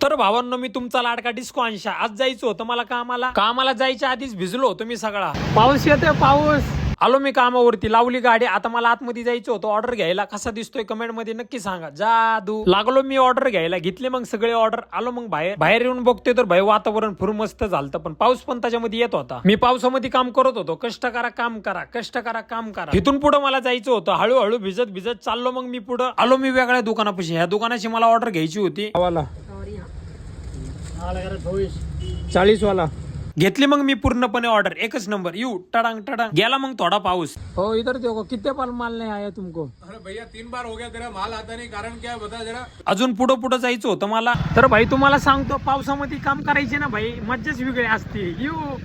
तर भावांनो, मी तुमचा लाडका डिस्को अंशा. आज जायचं होतं मला कामाला जायच्या आधीच भिजलो होतो मी सगळा. पाऊस येतोय पाऊस. आलो मी कामावरती, लावली गाडी. आता मला आतमध्ये जायचं होतं ऑर्डर घ्यायला. कसा दिसतोय कमेंट मध्ये नक्की सांगा. जादू. लागलो मी ऑर्डर घ्यायला, घेतले मग सगळे ऑर्डर. आलो मग बाहेर येऊन बघतोय तर भाई वातावरण फुर मस्त झालं, पण पाऊस पण त्याच्यामध्ये येत होता. मी पावसामध्ये काम करत होतो. कष्ट करा काम करा, कष्ट करा काम करा. इथून पुढे मला जायचं होतं. हळूहळू भिजत चाललो मग मी पुढे. आलो मी वेगळ्या दुकानापाशी. ह्या दुकानाची मला ऑर्डर घ्यायची होती. 40 वाला घेतली मग मी पूर्णपणे ऑर्डर. एकच नंबर. टडांग गेला मग थोडा पाऊस. हो इधर देखो कितने बार माल नहीं आया तुमको? अरे भैया 3 बार हो गया तेरा माल आता नहीं, कारण क्या है बता जरा. अजून पुढे जायचं होतं मला. तर भाई तुम्हाला सांगतो, पावसामध्ये काम करायचे ना भाई, मज्जाच वेगळी असते.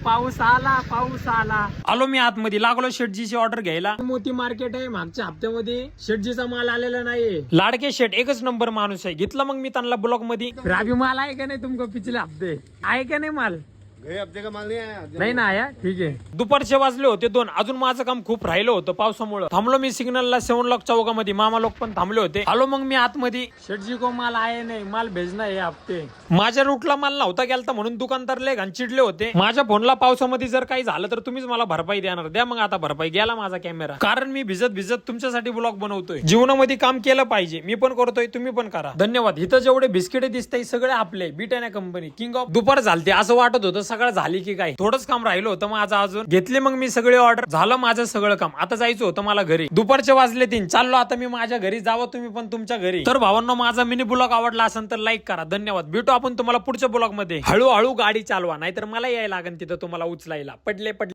पाऊस आला. आलो मी आतमध्ये, लागलो शेटजीची ऑर्डर घ्यायला. मोती मार्केट आहे. मागच्या हप्त्यामध्ये शेटजीचा माल आलेला नाहीये. लाडके शेट एकच नंबर माणूस आहे. घेतला मग मी त्यांना ब्लॉक मध्ये. राबी माल आहे का नाही तुमको? पिछले हप्ते आहे का नाही माल? हफ्ते का माल नहीं आया. नाही ना आया. ठीक आहे. दुपारचे वाजले होते 2. अजून माझं काम खूप राहिलं होतं पावसामुळे. थांबलो मी सिग्नलला 7 लॉक चौकामध्ये. मामा लोक पण थांबले होते. आलो मग मी आतमध्ये. शेटजी को माल आहे नाही, माल भेजना हे हप्ते. माझ्या रूटला माल नव्हता गेलता म्हणून दुकानदार लय घाण चिडले होते. माझ्या फोनला पावसामध्ये जर काही झालं तर तुम्हीच मला भरपाई देणार. द्या मग आता भरपाई. गेला माझा कॅमेरा. कारण मी भिजत तुमच्यासाठी ब्लॉग बनवतोय. जीवनामध्ये काम केलं पाहिजे. मी पण करतोय, तुम्ही पण करा. धन्यवाद. इथं जेवढे बिस्किटे दिसताय सगळे आपले बिटाना कंपनी. King of. दुपार झालते असं वाटत होतं सगळं झाली की काय. थोडंच काम राहिलं होतं माझं अजून. घेतले मग मी सगळे ऑर्डर. झालं माझं सगळं काम. आता जायचं होतं मला घरी. दुपारचे वाजले 3. चाललो आता मी माझ्या घरी. जावं तुम्ही पण तुमच्या घरी. तर भावांनो, माझा मिनी ब्लॉग आवडला असेल तर लाईक करा. धन्यवाद. भेटू आपण तुम्हाला पुढच्या ब्लॉग मध्ये. हळूहळू गाडी चालवा, नाहीतर मला यायला लागेल तिथं तुम्हाला उचलायला. पडले